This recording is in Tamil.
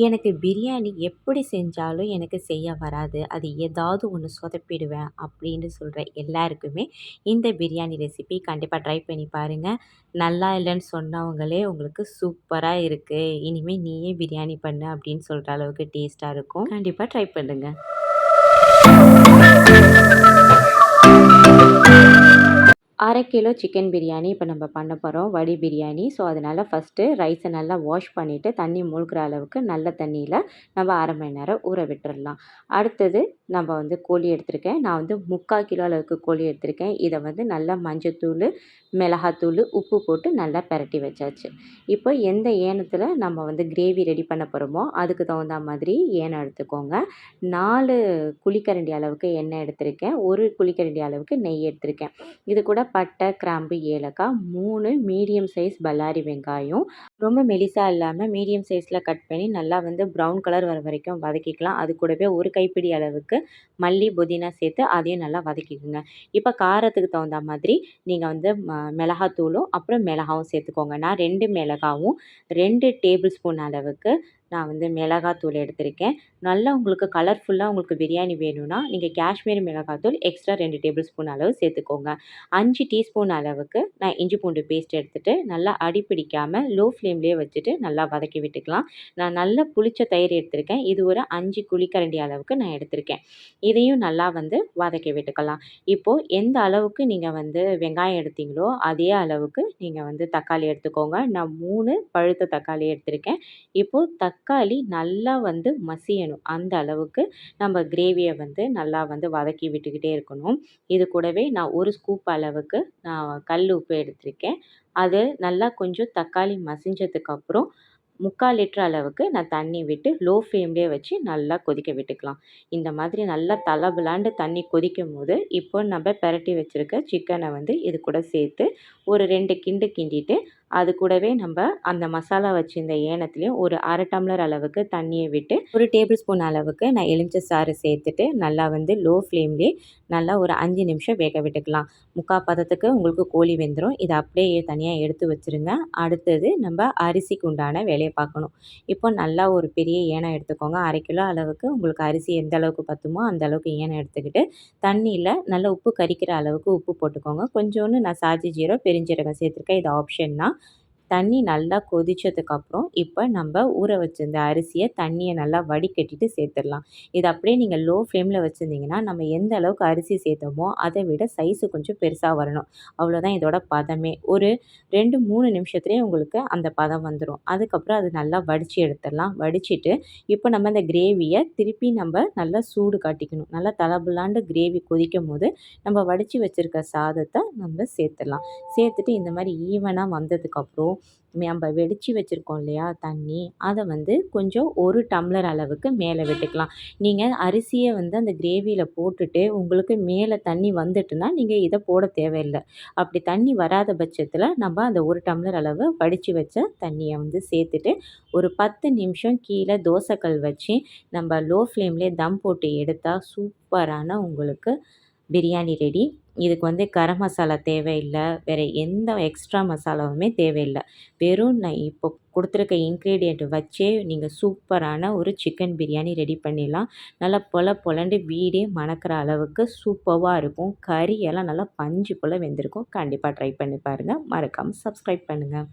எனக்கு பிரியாணி எப்படி செஞ்சாலும் எனக்கு செய்ய வராது. அது ஏதாவது ஒண்ணு சொதப்பிடுவேன் அப்படின்னு சொல்ற எல்லாருக்குமே இந்த பிரியாணி ரெசிபி கண்டிப்பா ட்ரை பண்ணி பாருங்க. நல்லா இல்லன்னு சொன்னவங்களே உங்களுக்கு சூப்பரா இருக்கு. இனிமே நீயே பிரியாணி பண்ணு அப்படின்னு சொல்ற அளவுக்கு டேஸ்ட்டா இருக்கும். கண்டிப்பா ட்ரை பண்ணுங்க. 1/2 கிலோ சிக்கன் பிரியாணி இப்போ நம்ம பண்ண போகிறோம். வடி பிரியாணி. ஸோ அதனால் ஃபஸ்ட்டு ரைஸை நல்லா வாஷ் பண்ணிவிட்டு தண்ணி மூழ்கிற அளவுக்கு நல்ல தண்ணியில் நம்ம 1/2 மணி நேரம் ஊற விட்டுறலாம். அடுத்தது நம்ம கோழி எடுத்திருக்கேன். நான் 3/4 கிலோ அளவுக்கு கோழி எடுத்திருக்கேன். இதை நல்லா மஞ்சத்தூள், மிளகாத்தூள், உப்பு போட்டு நல்லா பெரட்டி வச்சாச்சு. இப்போ எந்த ஏனத்தில் நம்ம கிரேவி ரெடி பண்ண போகிறோமோ அதுக்கு தகுந்த மாதிரி ஏனம் எடுத்துக்கோங்க. 4 குழிக்கரண்டி அளவுக்கு எண்ணெய் எடுத்திருக்கேன். 1 குழிக்கரண்டி அளவுக்கு நெய் எடுத்திருக்கேன். இது கூட பட்டை, கிராம்பு, ஏலக்காய், 3 மீடியம் சைஸ் பல்லாரி வெங்காயம், ரொம்ப மெலிசா இல்லாமல் மீடியம் சைஸில் கட் பண்ணி நல்லா ப்ரௌன் கலர் வர வரைக்கும் வதக்கிக்கலாம். அது கூடவே 1 கைப்பிடி அளவுக்கு மல்லி, புதினா சேர்த்து அதையும் நல்லா வதக்கிக்குங்க. இப்போ காரத்துக்கு தகுந்த மாதிரி நீங்கள் மிளகாத்தூளும் அப்புறம் மிளகாவும் சேர்த்துக்கோங்க. நான் 2 மிளகாவும் 2 டேபிள் ஸ்பூன் அளவுக்கு நான் மிளகாத்தூள் எடுத்திருக்கேன். நல்லா உங்களுக்கு கலர்ஃபுல்லாக உங்களுக்கு பிரியாணி வேணும்னா நீங்கள் காஷ்மீரி மிளகாத்தூள் எக்ஸ்ட்ரா 2 டேபிள் ஸ்பூன் அளவு சேர்த்துக்கோங்க. 5 டீஸ்பூன் அளவுக்கு நான் இஞ்சி பூண்டு பேஸ்ட் எடுத்துகிட்டு நல்லா அடி பிடிக்காமல் லோ ஃப்ளேம்லேயே வச்சுட்டு நல்லா வதக்கி விட்டுக்கலாம். நான் நல்லா புளிச்ச தயிர் எடுத்திருக்கேன். இது ஒரு 5 குழிக்கரண்டி அளவுக்கு நான் எடுத்திருக்கேன். இதையும் நல்லா வதக்கி விட்டுக்கலாம். இப்போது எந்த அளவுக்கு நீங்கள் வெங்காயம் எடுத்தீங்களோ அதே அளவுக்கு நீங்கள் தக்காளி எடுத்துக்கோங்க. நான் 3 பழுத்த தக்காளி எடுத்திருக்கேன். இப்போது தக்காளி நல்லா மசியணும். அந்த அளவுக்கு நம்ம கிரேவியை நல்லா வதக்கி விட்டுக்கிட்டே இருக்கணும். இது கூடவே நான் 1 ஸ்கூப் அளவுக்கு நான் கல் உப்பு எடுத்திருக்கேன். அது நல்லா கொஞ்சம் தக்காளி மசிஞ்சதுக்கப்புறம் 3/4 லிட்டர் அளவுக்கு நான் தண்ணி விட்டு லோ ஃப்ளேம்லேயே வச்சு நல்லா கொதிக்க விட்டுக்கலாம். இந்த மாதிரி நல்லா தளபுலாண்டு தண்ணி கொதிக்கும்போது இப்போ நம்ம பெரட்டி வச்சுருக்க சிக்கனை இது கூட சேர்த்து ஒரு 2 கிண்டு கிண்டிட்டு அது கூடவே நம்ம அந்த மசாலா வச்சிருந்த ஏனத்துலேயும் ஒரு 1/2 டம்ளர் அளவுக்கு தண்ணியை விட்டு 1 டேபிள் ஸ்பூன் அளவுக்கு நான் எலுமிச்சை சாறு சேர்த்துட்டு நல்லா லோ ஃப்ளேம்லேயே நல்லா ஒரு 5 நிமிஷம் வேக விட்டுக்கலாம். 3/4 பதத்துக்கு உங்களுக்கு கோழி வெந்துடும். இதை அப்படியே தனியாக எடுத்து வச்சுருங்க. அடுத்தது நம்ம அரிசிக்கு உண்டான வேலையை பார்க்கணும். இப்போ நல்லா ஒரு பெரிய ஏனம் எடுத்துக்கோங்க. 1/2 கிலோ அளவுக்கு உங்களுக்கு அரிசி எந்த அளவுக்கு பத்துமோ அந்த அளவுக்கு ஏனம் எடுத்துக்கிட்டு தண்ணியில் நல்லா உப்பு கரிக்கிற அளவுக்கு உப்பு போட்டுக்கோங்க. கொஞ்சோண்டு நான் சாஜி ஜீரகம், பெருஞ்சீரகம் சேர்த்துருக்கேன். இது ஆப்ஷன் தான். தண்ணி நல்லா கொதிச்சதுக்கப்புறம் இப்போ நம்ம ஊற வச்சிருந்த அரிசியை தண்ணியை நல்லா வடிகட்டிட்டு சேர்த்துடலாம். இது அப்படியே நீங்கள் லோ ஃப்ளேமில் வச்சுருந்தீங்கன்னா நம்ம எந்த அளவுக்கு அரிசி சேர்த்தோமோ அதை விட சைஸு கொஞ்சம் பெருசாக வரணும். அவ்வளோதான் இதோட பதமே. ஒரு 2-3 நிமிஷத்துலேயே உங்களுக்கு அந்த பதம் வந்துடும். அதுக்கப்புறம் அது நல்லா வடித்து எடுத்துடலாம். வடிச்சிட்டு இப்போ நம்ம இந்த கிரேவியை திருப்பி நம்ம நல்லா சூடு காட்டிக்கணும். நல்லா தளபுலாண்டு கிரேவி கொதிக்கும் போது நம்ம வடித்து வச்சுருக்க சாதத்தை நம்ம சேர்த்துடலாம். சேர்த்துட்டு இந்த மாதிரி ஈவனாக வந்ததுக்கப்புறம் நம்ம வெடித்து வச்சுருக்கோம் இல்லையா தண்ணி, அதை கொஞ்சம் 1 டம்ளர் அளவுக்கு மேலே விட்டுக்கலாம். நீங்கள் அரிசியை அந்த கிரேவியில் போட்டுட்டு உங்களுக்கு மேலே தண்ணி வந்துட்டுனா நீங்கள் இதை போட தேவையில்லை. அப்படி தண்ணி வராத பட்சத்தில் நம்ம அந்த 1 டம்ளர் அளவு வடித்து வச்ச தண்ணியை சேர்த்துட்டு ஒரு 10 நிமிஷம் கீழே தோசைக்கல் வச்சு நம்ம லோ ஃப்ளேம்லேயே தம் போட்டு எடுத்தால் சூப்பரான உங்களுக்கு பிரியாணி ரெடி. இதுக்கு கரம் மசாலா தேவையில்லை. வேறு எந்த எக்ஸ்ட்ரா மசாலாவுமே தேவையில்லை. வெறும் நான் இப்போ கொடுத்துருக்க இன்க்ரீடியண்ட் வச்சே நீங்கள் சூப்பரான ஒரு சிக்கன் பிரியாணி ரெடி பண்ணிடலாம். நல்லா பொல பொலண்டு வீடே மணக்கிற அளவுக்கு சூப்பராக இருக்கும். கறி எல்லாம் நல்லா பஞ்சு போல் வெந்திருக்கும். கண்டிப்பாக ட்ரை பண்ணி பாருங்கள். மறக்காமல் சப்ஸ்கிரைப் பண்ணுங்கள்.